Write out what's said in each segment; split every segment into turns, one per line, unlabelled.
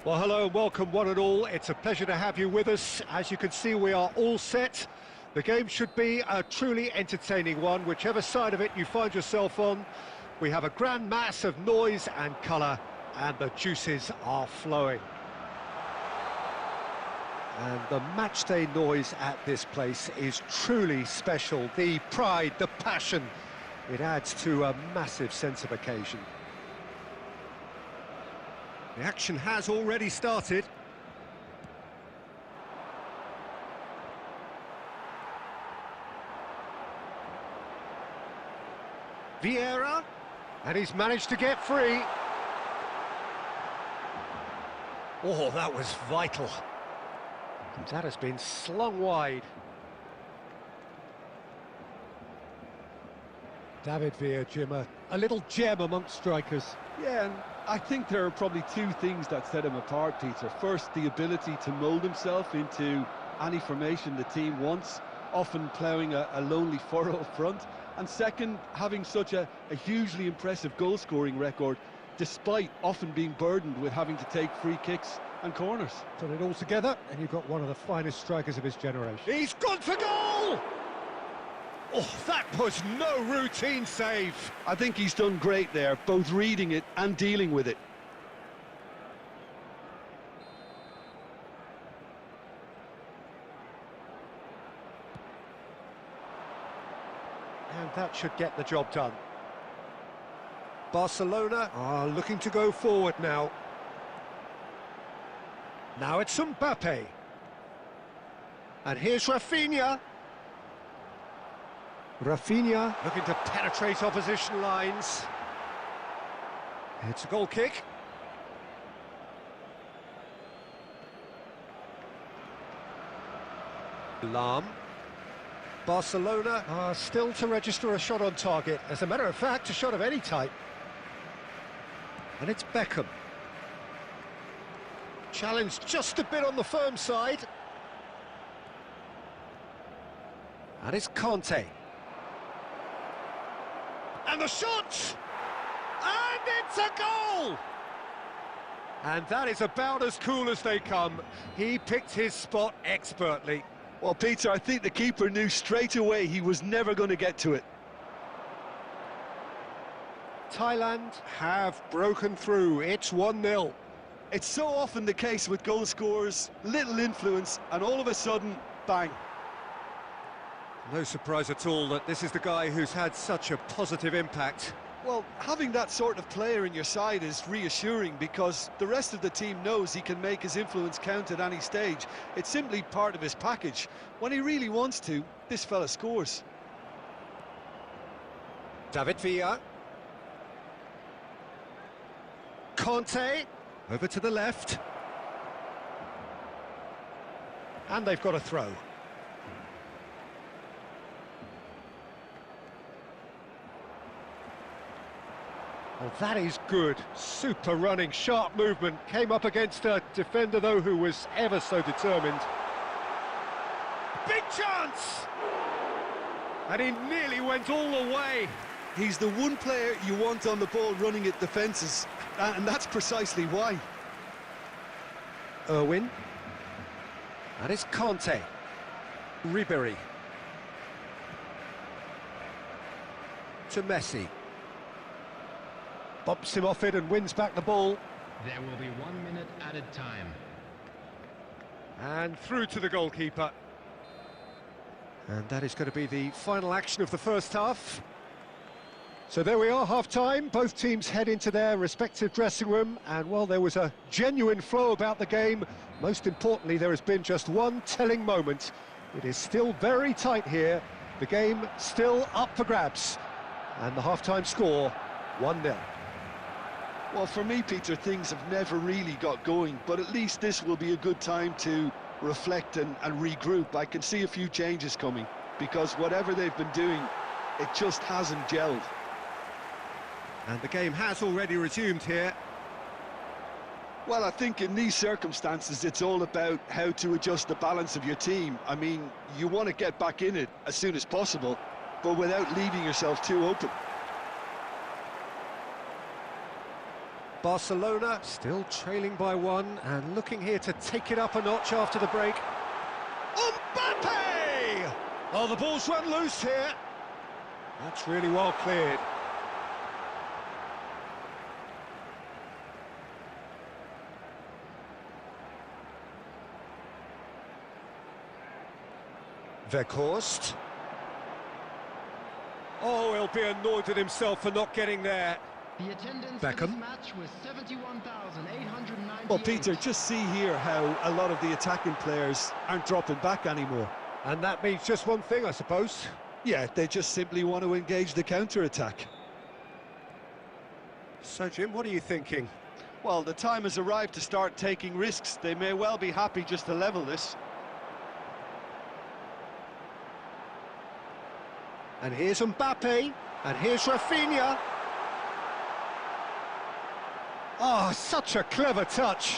Well, hello and welcome one and all. It's a pleasure to have you with us. As you can see, we are all set. The game should be a truly entertaining one, whichever side of it you find yourself on. We have a grand mass of noise and colour, and the juices are flowing. And the matchday noise at this place is truly special. The pride, the passion, it adds to a massive sense of occasion. The action has already started. Vieira, and he's managed to get free. Oh, that was vital. And that has been slung wide. David Villa, Jim, a little gem amongst strikers.
Yeah, and I think there are probably two things that set him apart, Peter. First, the ability to mould himself into any formation the team wants, often ploughing a lonely furrow up front. And second, having such a hugely impressive goal-scoring record, despite often being burdened with having to take free kicks and corners.
Put it all together, and you've got one of the finest strikers of his generation. He's gone for goal! Oh, that was no routine save.
I think he's done great there, both reading it and dealing with it.
And that should get the job done. Barcelona are looking to go forward now. Now it's Mbappe. And here's Rafinha. Rafinha looking to penetrate opposition lines. It's a goal kick. Lam. Barcelona are still to register a shot on target. As a matter of fact, a shot of any type. And it's Beckham. Challenged just a bit on the firm side. And it's Conte. And the shot! And it's a goal! And that is about as cool as they come. He picked his spot expertly.
Well, Peter, I think the keeper knew straight away he was never going to get to it.
Thailand have broken through. It's 1-0.
It's so often the case with goal scorers, little influence, and all of a sudden, bang.
No surprise at all that this is the guy who's had such a positive impact.
Well, having that sort of player in your side is reassuring because the rest of the team knows he can make his influence count at any stage. It's simply part of his package. When he really wants to, this fella scores.
David Villa. Conte, over to the left. And they've got a throw. Well, that is good. Super running, sharp movement. Came up against a defender, though, who was ever so determined. Big chance! And he nearly went all the way.
He's the one player you want on the ball running at defences, and that's precisely why.
Irwin. And it's Conte. Ribery. To Messi. Bumps him off it and wins back the ball.
There will be 1 minute added time.
And through to the goalkeeper. And that is going to be the final action of the first half. So there we are, half-time. Both teams head into their respective dressing room. And while there was a genuine flow about the game, most importantly, there has been just one telling moment. It is still very tight here. The game still up for grabs. And the half-time score, 1-0.
Well, for me, Peter, things have never really got going, but at least this will be a good time to reflect and regroup. I can see a few changes coming, because whatever they've been doing, it just hasn't gelled.
And the game has already resumed here.
Well, I think in these circumstances, it's all about how to adjust the balance of your team. I mean, you want to get back in it as soon as possible, but without leaving yourself too open.
Barcelona still trailing by one and looking here to take it up a notch after the break. Mbappe! Oh, the ball's run loose here. That's really well cleared. Weghorst. Oh, he'll be annoyed at himself for not getting there.
The attendance
Beckham.
for this match was 71,898.
Well, Peter, just see here how a lot of the attacking players aren't dropping back anymore.
And that means just one thing, I suppose.
Yeah, they just simply want to engage the counter-attack.
So, Jim, what are you thinking?
Well, the time has arrived to start taking risks. They may well be happy just to level this.
And here's Mbappe, and here's Rafinha. Oh, such a clever touch.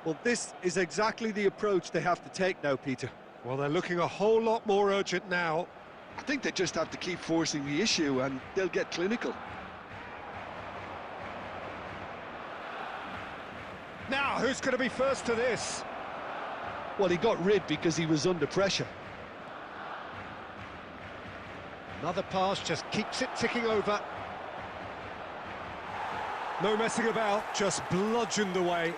Well, this is exactly the approach they have to take now, Peter.
Well, they're looking a whole lot more urgent now.
I think they just have to keep forcing the issue and they'll get clinical.
Now, who's going to be first to this?
Well, he got rid because he was under pressure.
Another pass just keeps it ticking over. No messing about, just bludgeoned away.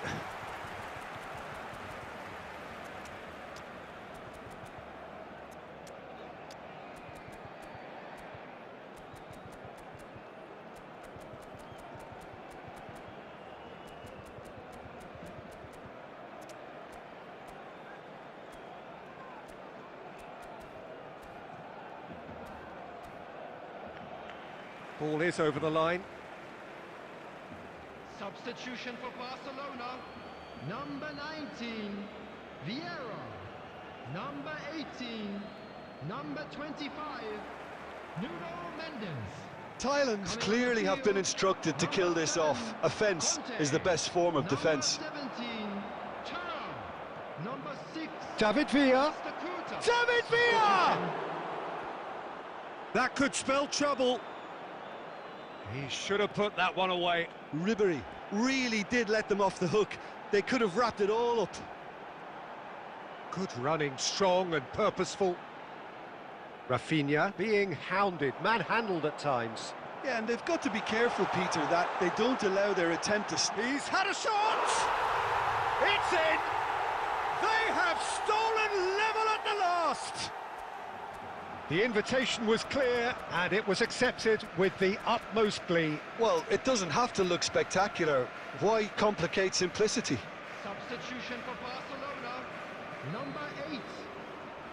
Ball is over the line.
Substitution for Barcelona. Number 19, Vieira. Number 18, number 25, Nuno Mendes.
Thailand clearly have been instructed to kill this off. Offence is the best form of defence.
Number 17, Chao. Number 6,
David Villa.
Stakuta.
David Villa! That could spell trouble. He should have put that one away.
Ribery really did let them off the hook. They could have wrapped it all up.
Good running, strong and purposeful. Rafinha being hounded, manhandled at times.
Yeah, and they've got to be careful, Peter, that they don't allow their attempt to...
He's had a shot! It's in! They have stolen level at the last! The invitation was clear, and it was accepted with the utmost glee.
Well, it doesn't have to look spectacular. Why complicate simplicity?
Substitution for Barcelona. Number 8.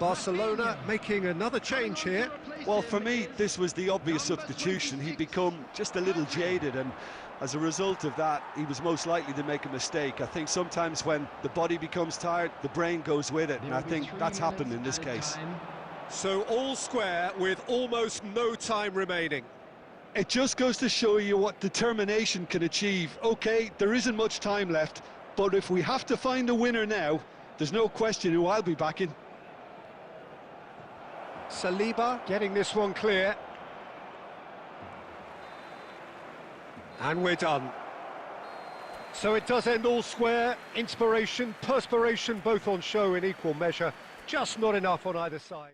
Barcelona making another change here.
Well, for me, this was the obvious substitution. He'd become just a little jaded, and as a result of that, he was most likely to make a mistake. I think sometimes when the body becomes tired, the brain goes with it, and I think that's happened in this case.
So all square with almost no time remaining.
It just goes to show you what determination can achieve. Okay, there isn't much time left, but if we have to find a winner now, there's no question who I'll be backing.
Saliba getting this one clear. And we're done. So it does end all square. Inspiration, perspiration, both on show in equal measure. Just not enough on either side.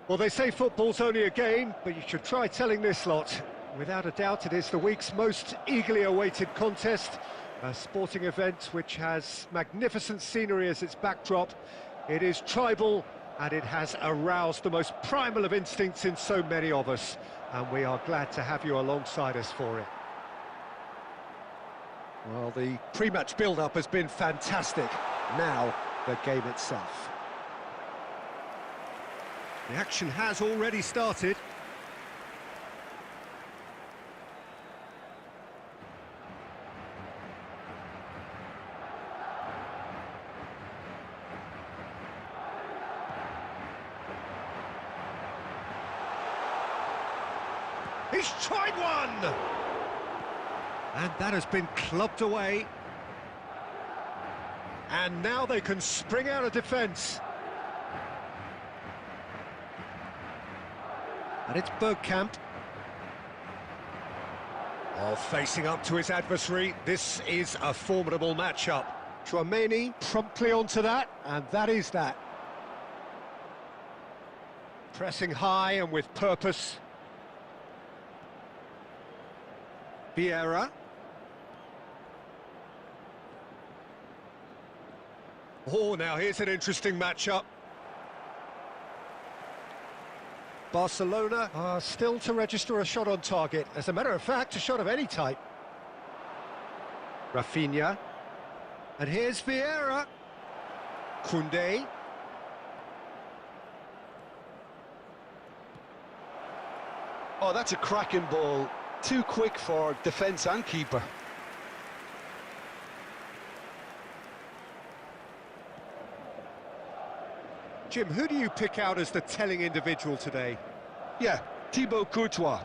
Well, they say football's only a game, but you should try telling this lot. Without a doubt, it is the week's most eagerly awaited contest, a sporting event which has magnificent scenery as its backdrop. It is tribal, and it has aroused the most primal of instincts in so many of us, and we are glad to have you alongside us for it. Well, the pre-match build-up has been fantastic. Now, the game itself. The action has already started. He's tried one! And that has been clubbed away. And now they can spring out of defence. And it's Bergkamp. Oh, facing up to his adversary. This is a formidable matchup. Chouameni promptly onto that, and that is that. Pressing high and with purpose. Vieira. Oh, now here's an interesting matchup. Barcelona are still to register a shot on target. As a matter of fact, a shot of any type. Rafinha. And here's Vieira. Koundé.
Oh, that's a cracking ball. Too quick for defence and keeper.
Jim, who do you pick out as the telling individual today?
Yeah, Thibaut Courtois.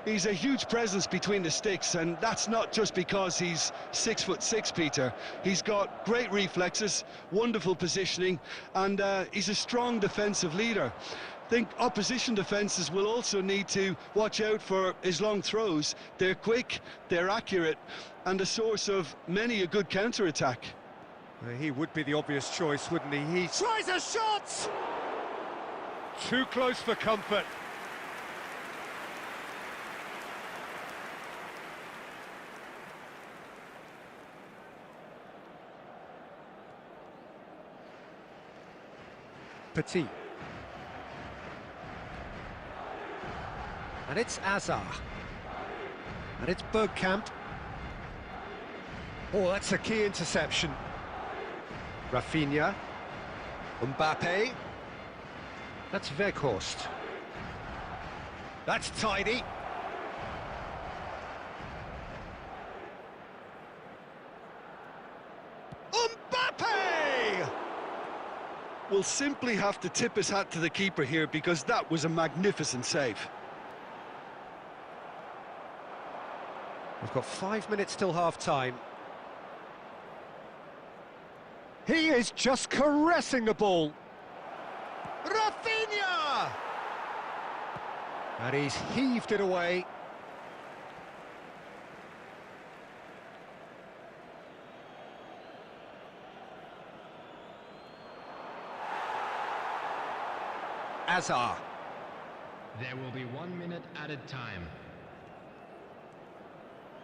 He's a huge presence between the sticks, and that's not just because he's 6'6", Peter. He's got great reflexes, wonderful positioning, and he's a strong defensive leader. I think opposition defences will also need to watch out for his long throws. They're quick, they're accurate, and a source of many a good counter-attack.
He would be the obvious choice, wouldn't he? He tries a shot! Too close for comfort. Petit. And it's Hazard. And it's Bergkamp. Oh, that's a key interception. Rafinha. Mbappe. That's Weghorst. That's tidy. Mbappe!
Will simply have to tip his hat to the keeper here, because that was a magnificent save.
We've got 5 minutes till half-time. He is just caressing the ball. Rafinha! And he's heaved it away. Hazard.
There will be 1 minute added time.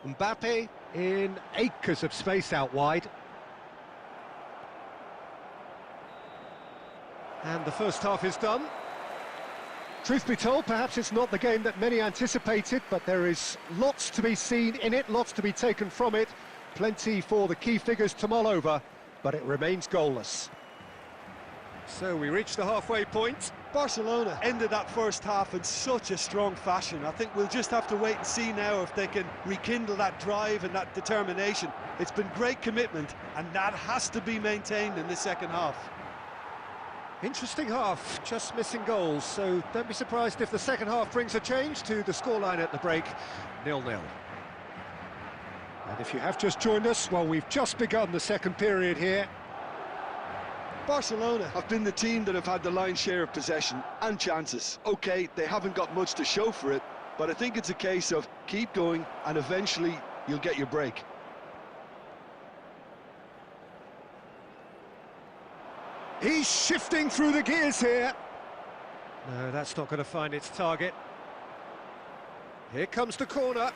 Mbappe in acres of space out wide. And the first half is done. Truth be told, perhaps it's not the game that many anticipated, but there is lots to be seen in it, lots to be taken from it. Plenty for the key figures to mull over, but it remains goalless. So we reach the halfway point.
Barcelona ended that first half in such a strong fashion. I think we'll just have to wait and see now if they can rekindle that drive and that determination. It's been great commitment, and that has to be maintained in the second half.
Interesting half, just missing goals, so don't be surprised if the second half brings a change to the scoreline at the break, 0-0. And if you have just joined us, well, we've just begun the second period here.
Barcelona have been the team that have had the lion's share of possession and chances. Okay, they haven't got much to show for it, but I think it's a case of keep going and eventually you'll get your break.
He's shifting through the gears here. No, that's not going to find its target. Here comes the corner.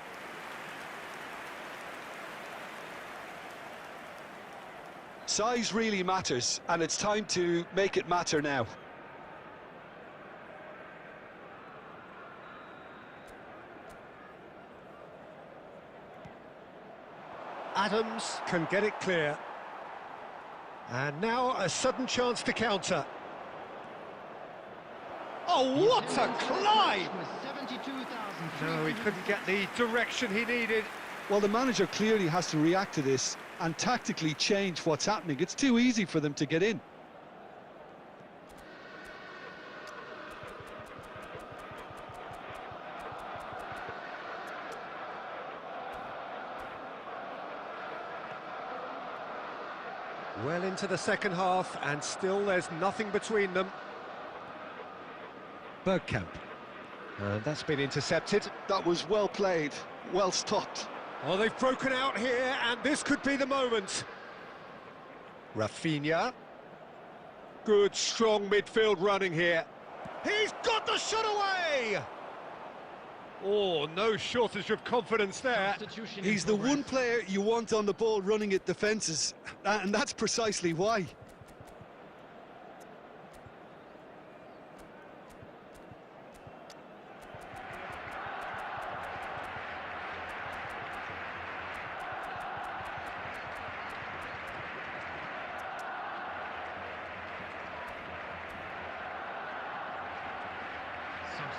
Size really matters, and it's time to make it matter now.
Adams can get it clear. And now a sudden chance to counter. Oh, what a climb! No, he couldn't get the direction he needed.
Well, the manager clearly has to react to this and tactically change what's happening. It's too easy for them to get in.
Well into the second half, and still there's nothing between them. Bergkamp. And that's been intercepted.
That was well played, well stopped.
Oh, they've broken out here, and this could be the moment. Rafinha. Good, strong midfield running here. He's got the shot away! Oh, no shortage of confidence there.
He's the one player you want on the ball running at defences, and that's precisely why.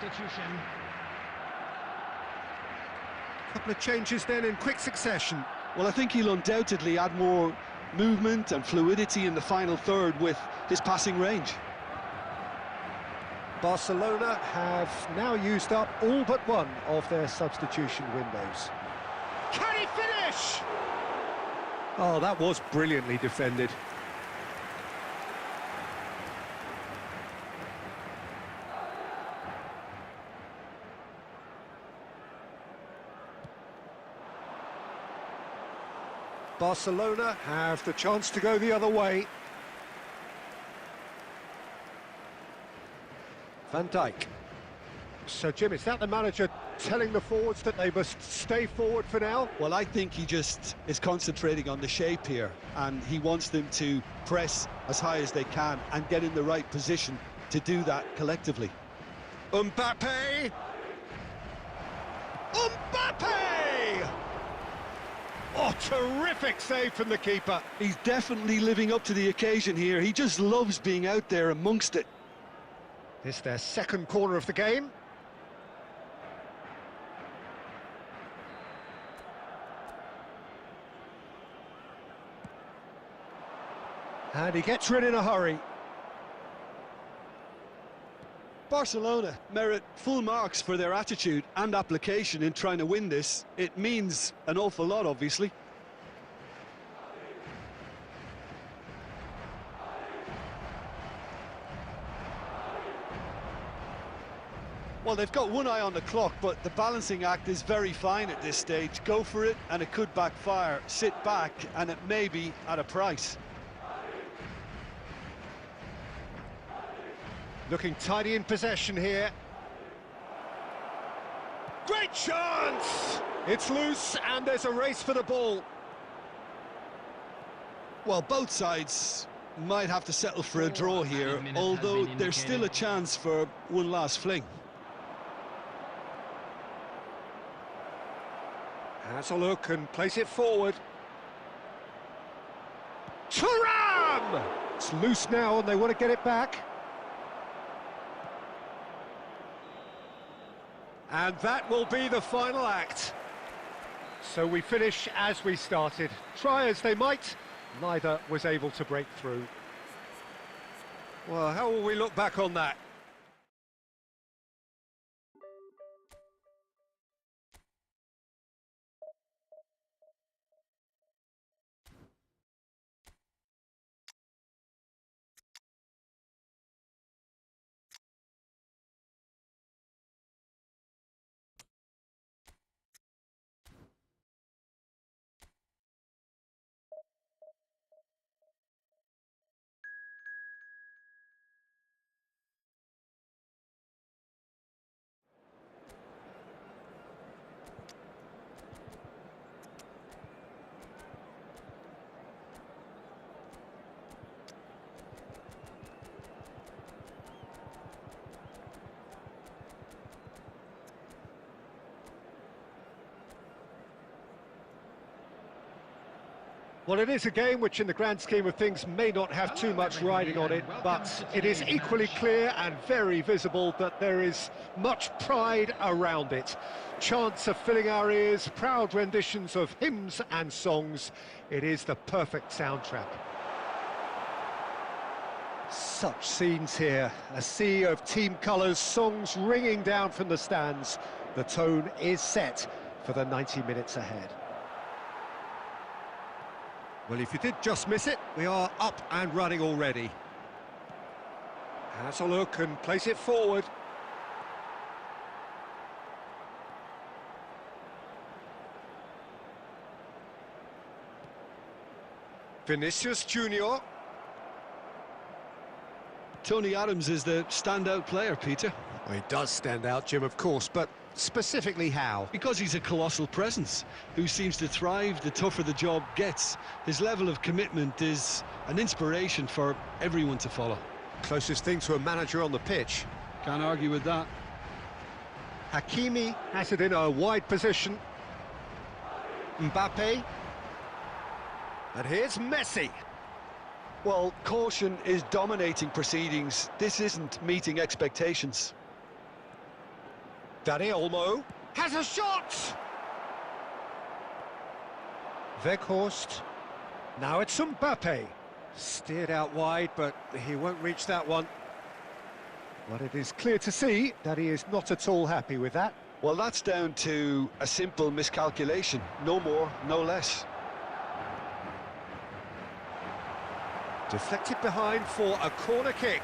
Substitution.
Couple of changes then in quick succession.
Well, I think he'll undoubtedly add more movement and fluidity in the final third with his passing range.
Barcelona have now used up all but one of their substitution windows. Can he finish? Oh, that was brilliantly defended. Barcelona have the chance to go the other way. Van Dijk. So, Jim, is that the manager telling the forwards that they must stay forward for now?
Well, I think he just is concentrating on the shape here, and he wants them to press as high as they can and get in the right position to do that collectively.
Mbappe! Mbappe! Oh, terrific save from the keeper.
He's definitely living up to the occasion here. He just loves being out there amongst it.
This their second corner of the game. And he gets rid in a hurry.
Barcelona merit full marks for their attitude and application in trying to win this. It means an awful lot, obviously. Well, they've got one eye on the clock, but the balancing act is very fine at this stage. Go for it, and it could backfire. Sit back, and it may be at a price.
Looking tidy in possession here. Great chance! It's loose, and there's a race for the ball.
Well, both sides might have to settle for a draw here, although there's still a chance for one last fling.
Has a look and plays it forward. Thuram! It's loose now, and they want to get it back. And that will be the final act. So we finish as we started. Try as they might, neither was able to break through. Well, how will we look back on that? Well, it is a game which in the grand scheme of things may not have too much riding on it, but it is equally clear and very visible that there is much pride around it. Chants are filling our ears, proud renditions of hymns and songs. It is the perfect soundtrack. Such scenes here, a sea of team colours, songs ringing down from the stands. The tone is set for the 90 minutes ahead. Well, if you did just miss it, we are up and running already. Has a look and plays it forward. Vinicius Junior.
Tony Adams is the standout player, Peter.
Well, he does stand out, Jim, of course, but specifically how?
Because he's a colossal presence who seems to thrive the tougher the job gets. His level of commitment is an inspiration for everyone to follow.
Closest thing to a manager on the pitch.
Can't argue with that.
Hakimi has it in a wide position. Mbappe. And here's Messi.
Well, caution is dominating proceedings. This isn't meeting expectations.
Dani Olmo has a shot! Weghorst. Now it's Mbappe. Steered out wide, but he won't reach that one. But it is clear to see that he is not at all happy with that.
Well, that's down to a simple miscalculation. No more, no less.
Deflected behind for a corner kick.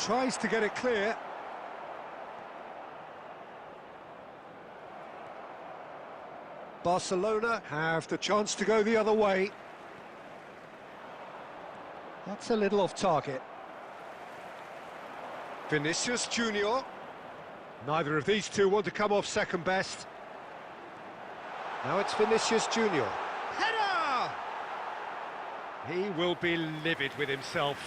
Tries to get it clear. Barcelona have the chance to go the other way. That's a little off target. Vinicius Junior. Neither of these two want to come off second best. Now it's Vinicius Junior. Header! He will be livid with himself.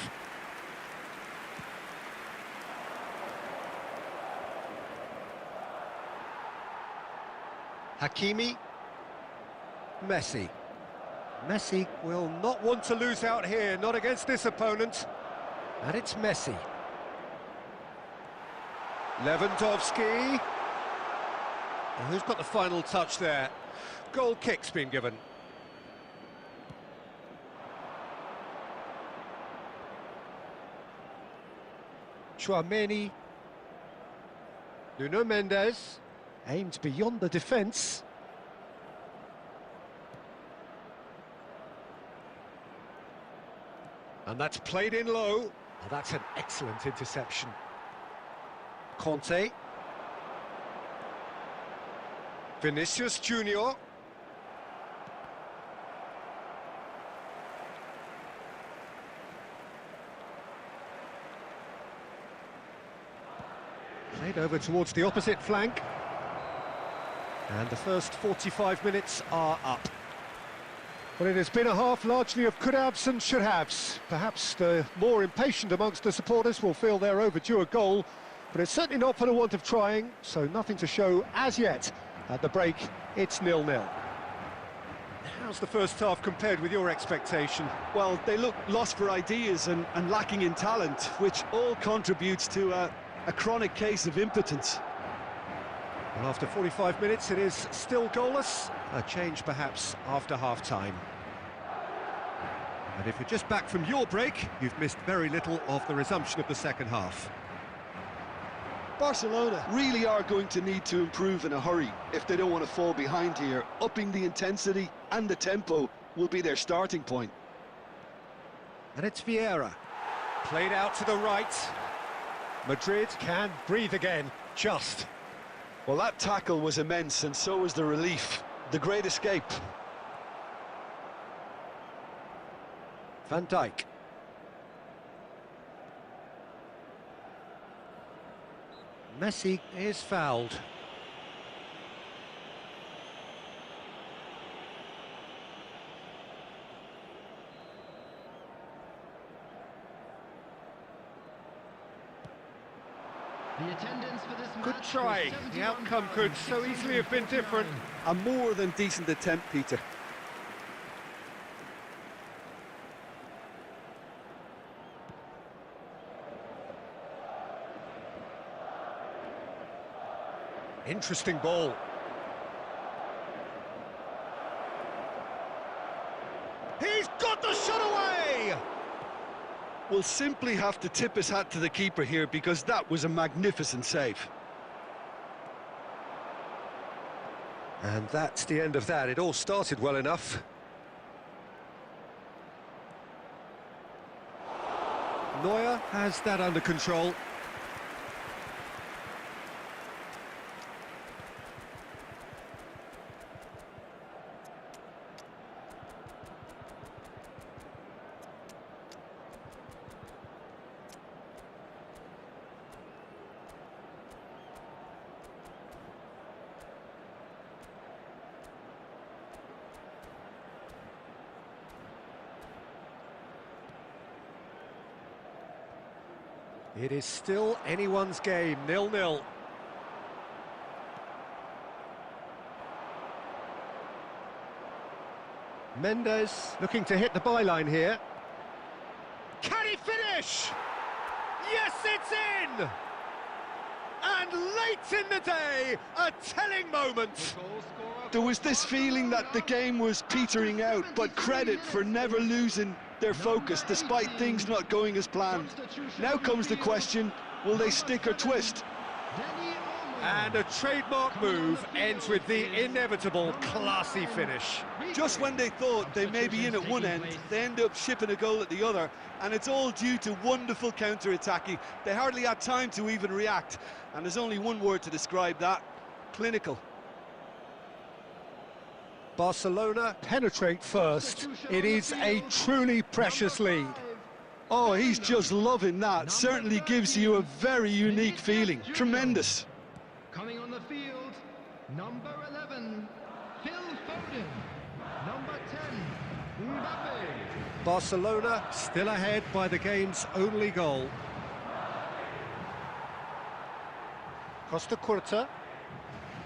Hakimi. Messi. Messi will not want to lose out here, not against this opponent. And it's Messi. Lewandowski. And who's got the final touch there? Goal kick's been given. Tchouaméni. Nuno Mendes. Aimed beyond the defence. And that's played in low. Well, that's an excellent interception. Conte. Vinicius Junior. Played over towards the opposite flank. And the first 45 minutes are up. Well, it has been a half largely of could-haves and should-haves. Perhaps the more impatient amongst the supporters will feel they're overdue a goal, but it's certainly not for the want of trying, so nothing to show as yet. At the break, it's 0-0. How's the first half compared with your expectation?
Well, they look lost for ideas and lacking in talent, which all contributes to a chronic case of impotence.
Well, after 45 minutes, it is still goalless. A change, perhaps, after half-time. And if you're just back from your break, you've missed very little of the resumption of the second half.
Barcelona really are going to need to improve in a hurry if they don't want to fall behind here. Upping the intensity and the tempo will be their starting point.
And it's Vieira. Played out to the right. Madrid can breathe again, just.
Well, that tackle was immense, and so was the relief. The great escape.
Van Dijk. Messi is fouled.
The attendance for this
Good
match
try.
was
The outcome could so easily have been different.
A more than decent attempt, Peter.
Interesting ball. He's got the shot away!
Will simply have to tip his hat to the keeper here because that was a magnificent save.
And that's the end of that. It all started well enough. Neuer has that under control. It is still anyone's game, 0-0. Mendes looking to hit the byline here. Can he finish? Yes, it's in! And late in the day, a telling moment.
There was this feeling that the game was petering out, but credit for never losing their focus despite things not going as planned. Now comes the question, will they stick or twist?
And a trademark move ends with the inevitable classy finish.
Just when they thought they may be in at one end, they end up shipping a goal at the other, and it's all due to wonderful counter-attacking. They hardly had time to even react, and there's only one word to describe that: clinical.
Barcelona penetrate first. It is a truly precious lead.
Oh, he's just loving that. Certainly gives you a very unique feeling. Tremendous.
Coming on the field, number 11, Phil Foden. Number 10, Mbappe.
Barcelona still ahead by the game's only goal. Costa Curta.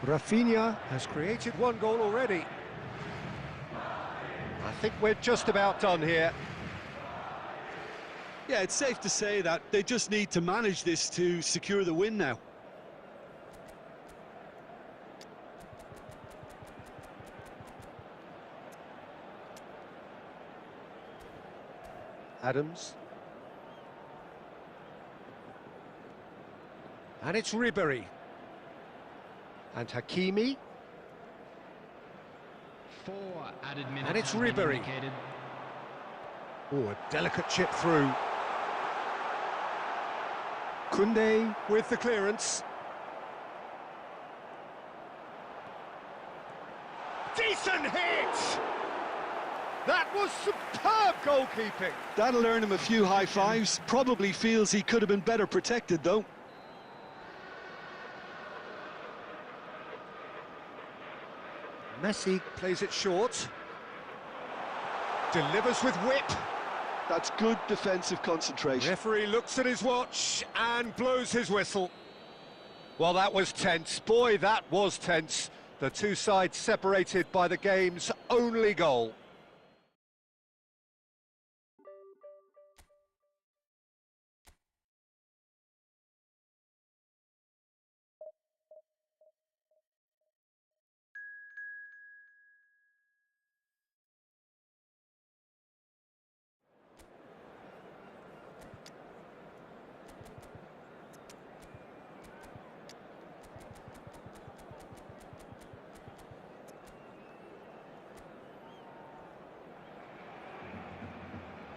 Rafinha has created one goal already. I think we're just about done here.
Yeah, it's safe to say that they just need to manage this to secure the win now.
Adams. And it's Ribery. And Hakimi.
4 added minutes.
And it's
have been
Ribery.
indicated.
Oh, a delicate chip through. Koundé with the clearance. Decent hit! That was superb goalkeeping.
That'll earn him a few high fives. Probably feels he could have been better protected, though.
Messi plays it short. Delivers with whip.
That's good defensive concentration.
Referee looks at his watch and blows his whistle. Well, that was tense. Boy, that was tense. The two sides separated by the game's only goal.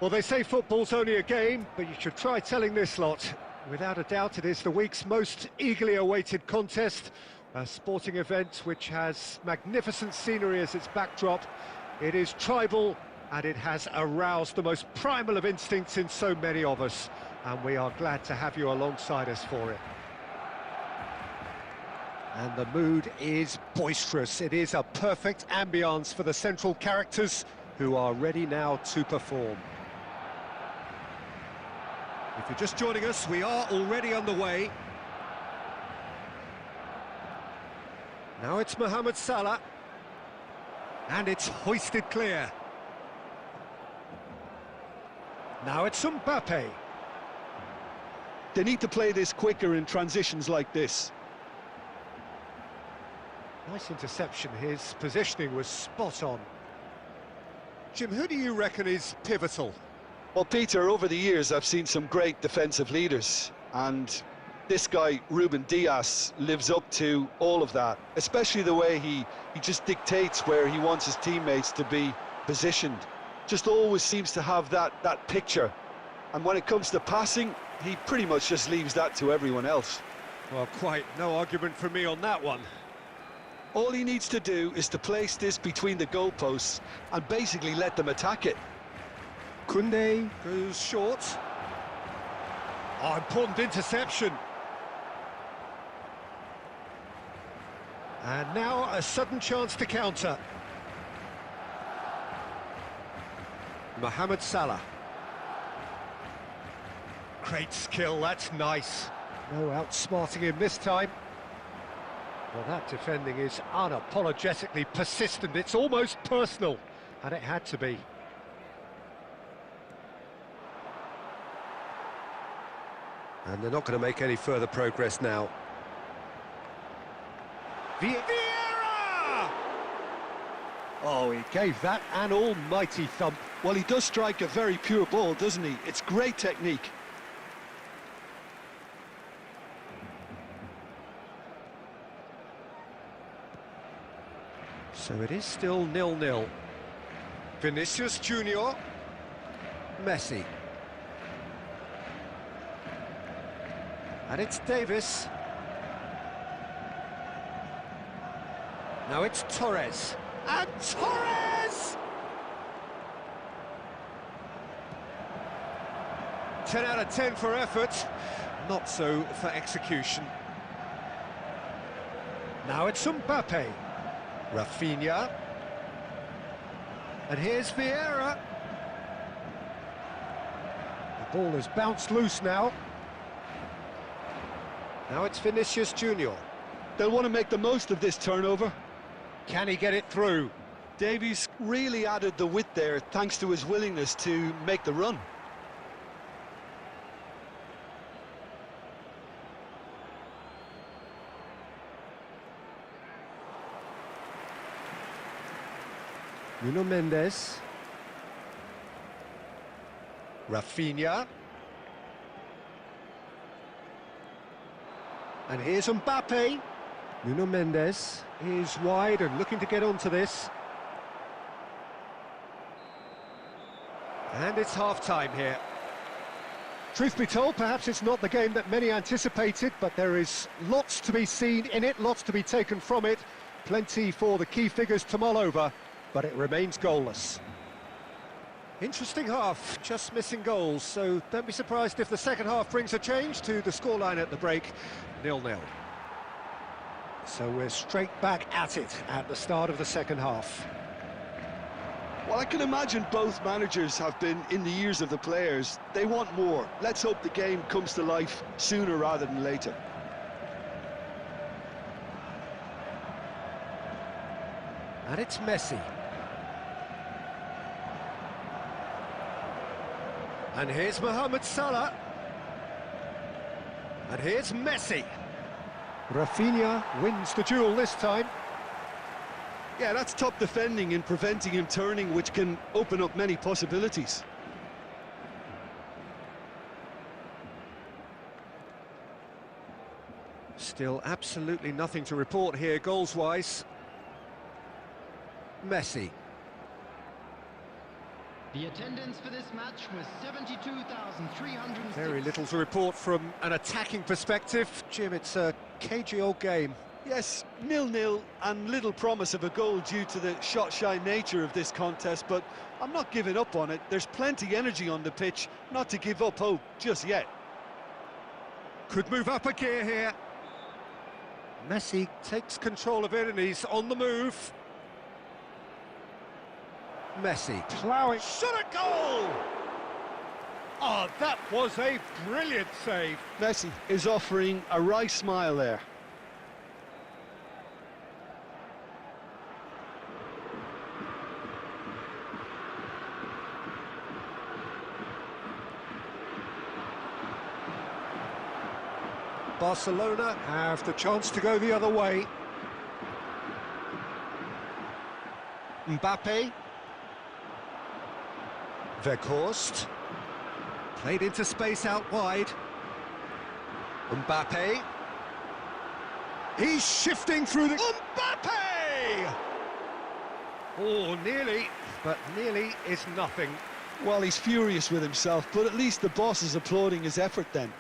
Well, they say football's only a game, but you should try telling this lot. Without a doubt, it is the week's most eagerly awaited contest, a sporting event which has magnificent scenery as its backdrop. It is tribal, and it has aroused the most primal of instincts in so many of us, and we are glad to have you alongside us for it. And the mood is boisterous. It is a perfect ambience for the central characters, who are ready now to perform. If you're just joining us, we are already underway. Now it's Mohamed Salah. And it's hoisted clear. Now it's Mbappe.
They need to play this quicker in transitions like this.
Nice interception. His positioning was spot on. Jim, who do you reckon is pivotal?
Well, Peter, over the years I've seen some great defensive leaders, and this guy, Ruben Dias, lives up to all of that, especially the way he just dictates where he wants his teammates to be positioned. Just always seems to have that picture. And when it comes to passing, he pretty much just leaves that to everyone else.
Well, quite no argument from me on that one.
All he needs to do is to place this between the goalposts and basically let them attack it.
Koundé goes short. Oh, important interception. And now a sudden chance to counter. Mohamed Salah. Great skill, that's nice. No outsmarting him this time. Well, that defending is unapologetically persistent. It's almost personal, and it had to be. And they're not going to make any further progress now. Vieira! Oh, he gave that an almighty thump.
Well, he does strike a very pure ball, doesn't he? It's great technique.
So it is still 0-0. Vinicius Junior. Messi. And it's Davis. Now it's Torres. And Torres! 10 out of 10 for effort. Not so for execution. Now it's Mbappe. Rafinha. And here's Vieira. The ball has bounced loose now. Now it's Vinicius Junior.
They'll want to make the most of this turnover.
Can he get it through?
Davies really added the width there thanks to his willingness to make the run.
Nuno Mendes. Rafinha. And here's Mbappe. Nuno Mendes is wide and looking to get onto this. And it's half-time here. Truth be told, perhaps it's not the game that many anticipated, but there is lots to be seen in it, lots to be taken from it. Plenty for the key figures to mull over, but it remains goalless. Interesting half, just missing goals, so don't be surprised if the second half brings a change to the scoreline at the break, 0-0. So we're straight back at it at the start of the second half.
Well, I can imagine both managers have been in the ears of the players. They want more. Let's hope the game comes to life sooner rather than later.
And it's Messi. And here's Mohamed Salah. And here's Messi. Rafinha wins the duel this time.
Yeah, that's top defending and preventing him turning, which can open up many possibilities.
Still absolutely nothing to report here goals-wise. Messi.
The attendance for this match was 72,300.
Very little to report from an attacking perspective. Jim, it's a cagey old game.
Yes, 0-0 and little promise of a goal due to the shot-shy nature of this contest, but I'm not giving up on it. There's plenty energy on the pitch, not to give up hope just yet.
Could move up a gear here. Messi takes control of it and he's on the move. Messi ploughing, shot a goal! Oh, that was a brilliant save.
Messi is offering a wry smile there.
Barcelona have the chance to go the other way. Mbappe. Weghorst. Played into space out wide. Mbappe. He's shifting through the... Mbappe! Oh, nearly, but nearly is nothing.
Well, he's furious with himself, but at least the boss is applauding his effort then.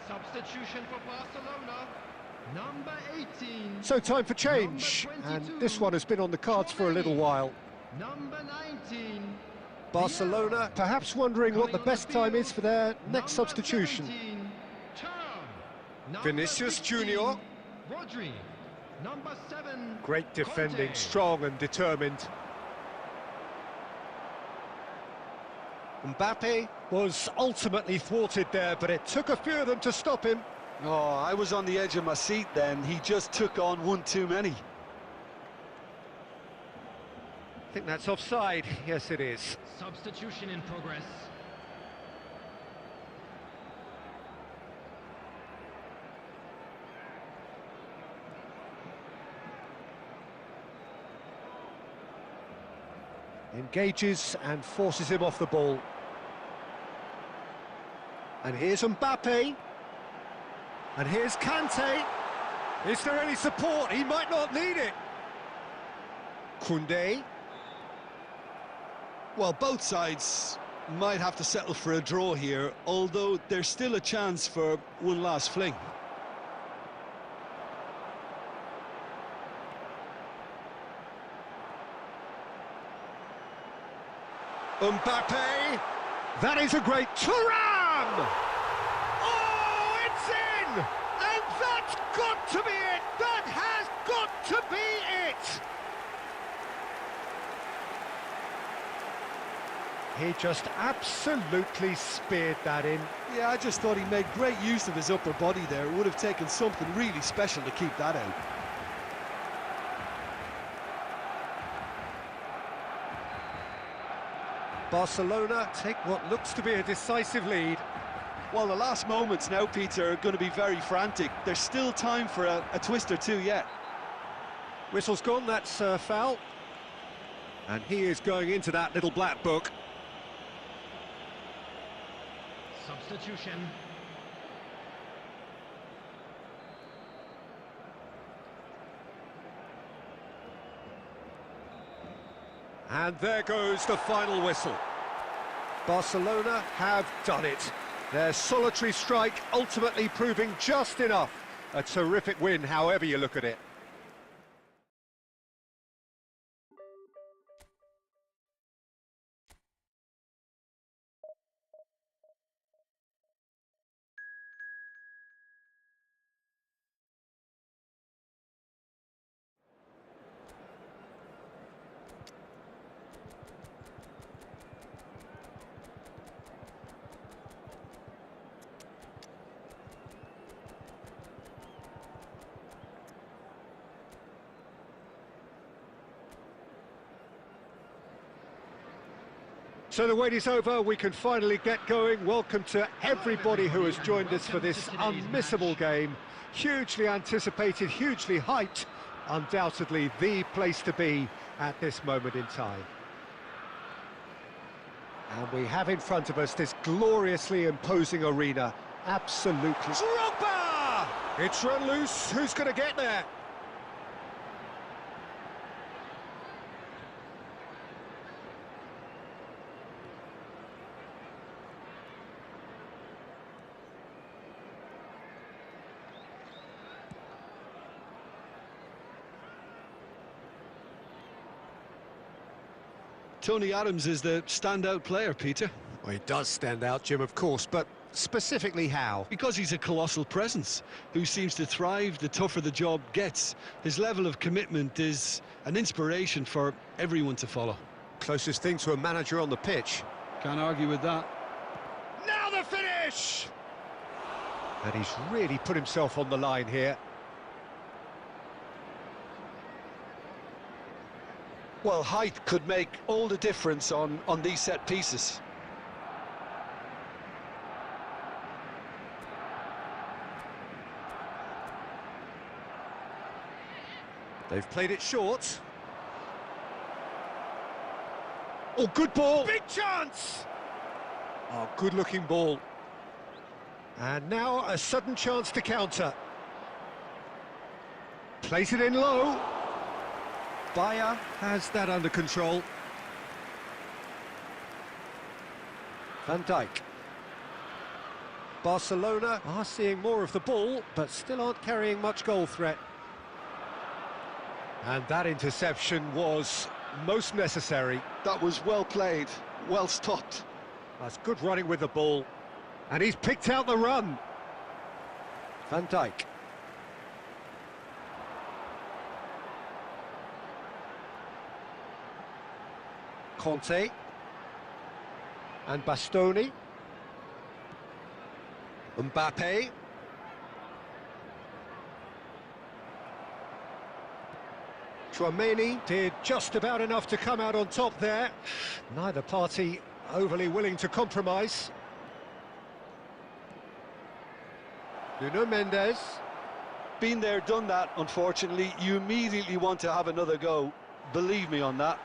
Substitution for Barcelona, number 18.
So time for change, and this one has been on the cards for a little while.
Number 19.
Barcelona perhaps wondering what the best time is for their next substitution. Vinicius Junior.
Rodri, number 7.
Great defending,
Conte.
strong and determined. Mbappe was ultimately thwarted there, but it took a few of them to stop him.
Oh, I was on the edge of my seat then. He just took on one too many.
I think that's offside. Yes, it is.
Substitution in progress.
Engages and forces him off the ball. And here's Mbappe. And here's Kante. Is there any support? He might not need it. Koundé.
Well, both sides might have to settle for a draw here, although there's still a chance for one last fling.
Mbappe. That is a great Thuram! Oh, it's in! And that's got to be it! That has got to be it! He just absolutely speared that in.
Yeah, I just thought he made great use of his upper body there. It would have taken something really special to keep that out.
Barcelona take what looks to be a decisive lead.
Well, the last moments now, Peter, are going to be very frantic. There's still time for a twist or two yet.
Whistle's gone, that's a foul. And he is going into that little black book.
Substitution.
And there goes the final whistle. Barcelona have done it. Their solitary strike ultimately proving just enough. A terrific win, however you look at it. So the wait is over, we can finally get going. Welcome to everybody who has joined us for this unmissable game. Hugely anticipated, hugely hyped, undoubtedly the place to be at this moment in time. And we have in front of us this gloriously imposing arena. Absolutely. Drogba! It's run loose, who's going to get there?
Tony Adams is the standout player, Peter.
Well, he does stand out, Jim, of course, but specifically how?
Because he's a colossal presence who seems to thrive the tougher the job gets. His level of commitment is an inspiration for everyone to follow.
Closest thing to a manager on the pitch.
Can't argue with that.
Now the finish! And he's really put himself on the line here.
Well, height could make all the difference on these set pieces.
They've played it short. Oh, good ball! Big chance! Oh, good-looking ball. And now a sudden chance to counter. Place it in low. Bayer has that under control. Van Dijk. Barcelona are seeing more of the ball, but still aren't carrying much goal threat. And that interception was most necessary.
That was well played, well stopped.
That's good running with the ball. And he's picked out the run. Van Dijk. Conte. And Bastoni. Mbappe. Tchouaméni did just about enough to come out on top there. Neither party overly willing to compromise. Nuno Mendes.
Been there, done that, unfortunately. You immediately want to have another go. Believe me on that.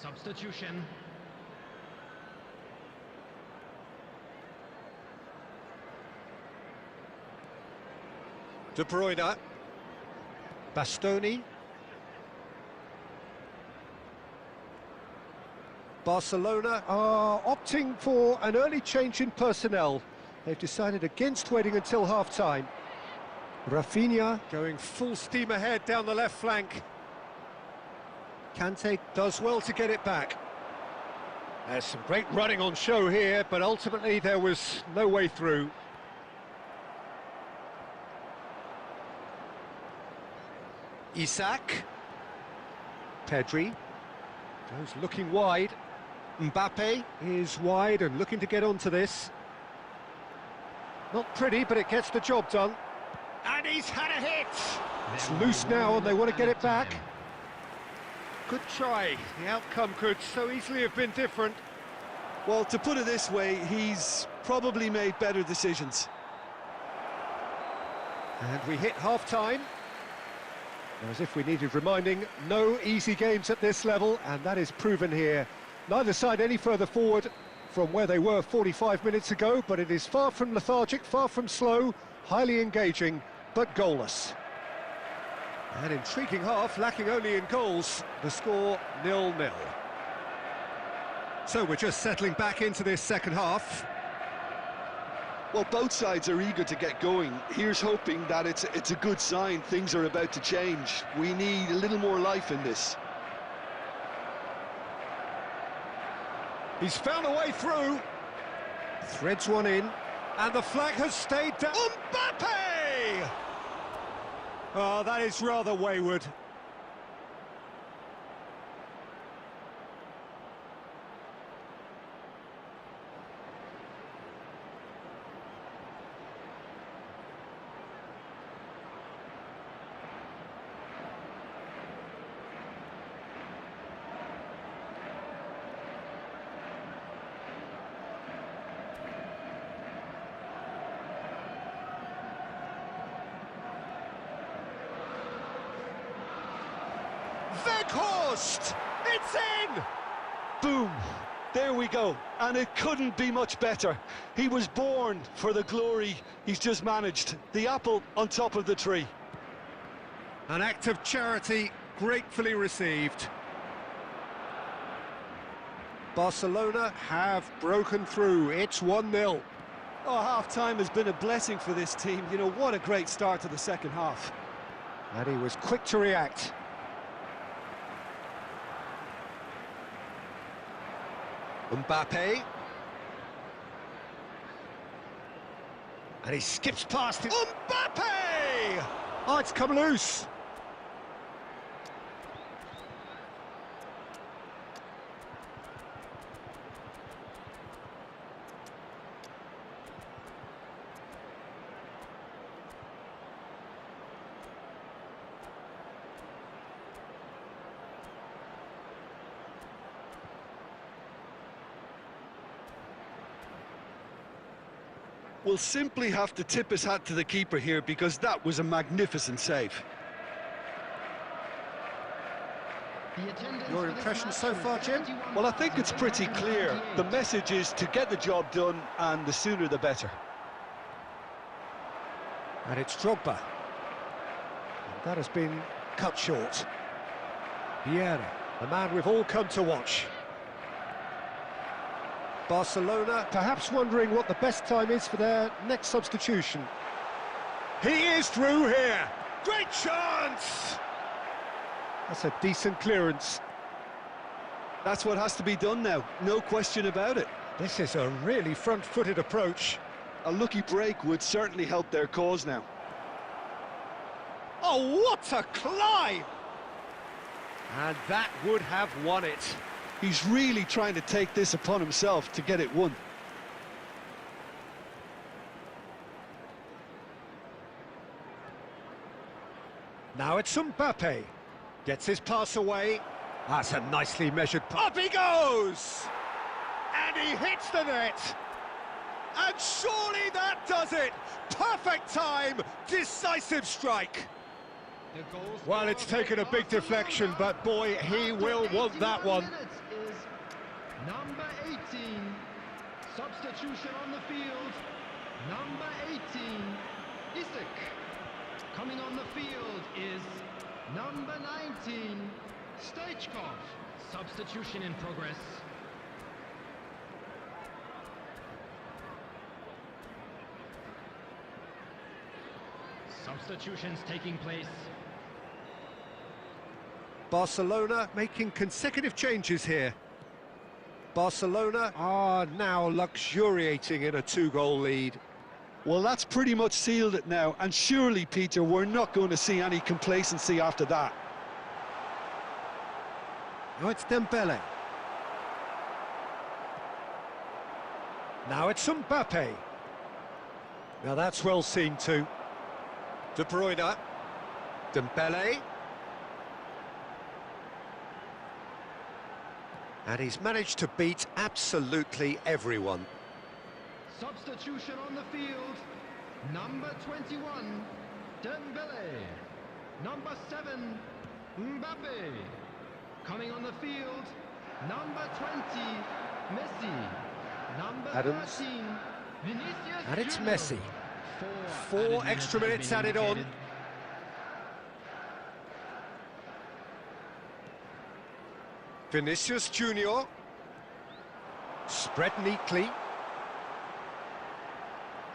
Substitution.
De Bruyne. Bastoni. Barcelona are opting for an early change in personnel. They've decided against waiting until half-time. Rafinha going full steam ahead down the left flank. Kante does well to get it back. There's some great running on show here, but ultimately there was no way through. Isak. Pedri goes looking wide. Mbappe is wide and looking to get onto this. Not pretty, but it gets the job done. And he's had a hit! It's loose now and they want to get it back. Good try. The outcome could so easily have been different.
Well, to put it this way, he's probably made better decisions.
And we hit half-time. As if we needed reminding, no easy games at this level, and that is proven here. Neither side any further forward from where they were 45 minutes ago, but it is far from lethargic, far from slow, highly engaging, but goalless. An intriguing half, lacking only in goals. The score 0-0. So we're just settling back into this second half.
Well, both sides are eager to get going. Here's hoping that it's a good sign. Things are about to change. We need a little more life in this.
He's found a way through. Threads one in. And the flag has stayed down. Mbappe! Oh, that is rather wayward. Weghorst! It's in!
Boom! There we go. And it couldn't be much better. He was born for the glory he's just managed. The apple on top of the tree.
An act of charity gratefully received. Barcelona have broken through. It's 1-0.
Oh, half-time has been a blessing for this team. You know, what a great start to the second half.
And he was quick to react. Mbappe. And he skips past it. Mbappe! Oh, it's come loose.
Will simply have to tip his hat to the keeper here because that was a magnificent save.
Your impression so far, Jim?
Well, I think it's pretty clear. The message is to get the job done, and the sooner the better.
And it's Drogba. And that has been cut short. Vieira, the man we've all come to watch. Barcelona perhaps wondering what the best time is for their next substitution. He is through here. Great chance! That's a decent clearance.
That's what has to be done now, no question about it.
This is a really front-footed approach.
A lucky break would certainly help their cause now.
Oh, what a climb! And that would have won it.
He's really trying to take this upon himself to get it won.
Now it's Mbappe. Gets his pass away. That's a nicely measured pass. Up he goes! And he hits the net. And surely that does it. Perfect time, decisive strike. Well, it's taken a big deflection, but boy, he will want that one.
Number 18, substitution on the field, number 18, Isaac. Coming on the field is number 19, Stoichkov. Substitution in progress. Substitutions taking place.
Barcelona making consecutive changes here. Barcelona are now luxuriating in a two-goal lead.
Well, that's pretty much sealed it now, and surely, Peter, we're not going to see any complacency after that.
Now it's Dembele. Now it's Mbappe. Now that's well seen too. De Bruyne. Dembele. And he's managed to beat absolutely everyone.
Substitution on the field, number 21, Dembele. Number 7, Mbappe. Coming on the field, number 20, Messi. Number
Adams.
13, Vinicius
And it's
Junior.
Messi. Four extra minutes added on. Vinicius Junior. Spread neatly.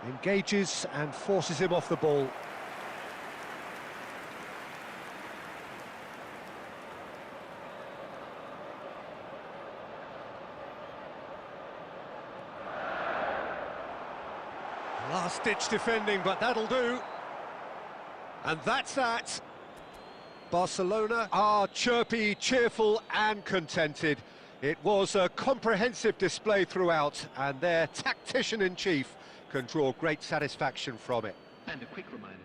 Engages and forces him off the ball. Last-ditch defending, but that'll do. And that's that. Barcelona are chirpy, cheerful and contented. It was a comprehensive display throughout, and their tactician-in-chief can draw great satisfaction from it.
And a quick reminder.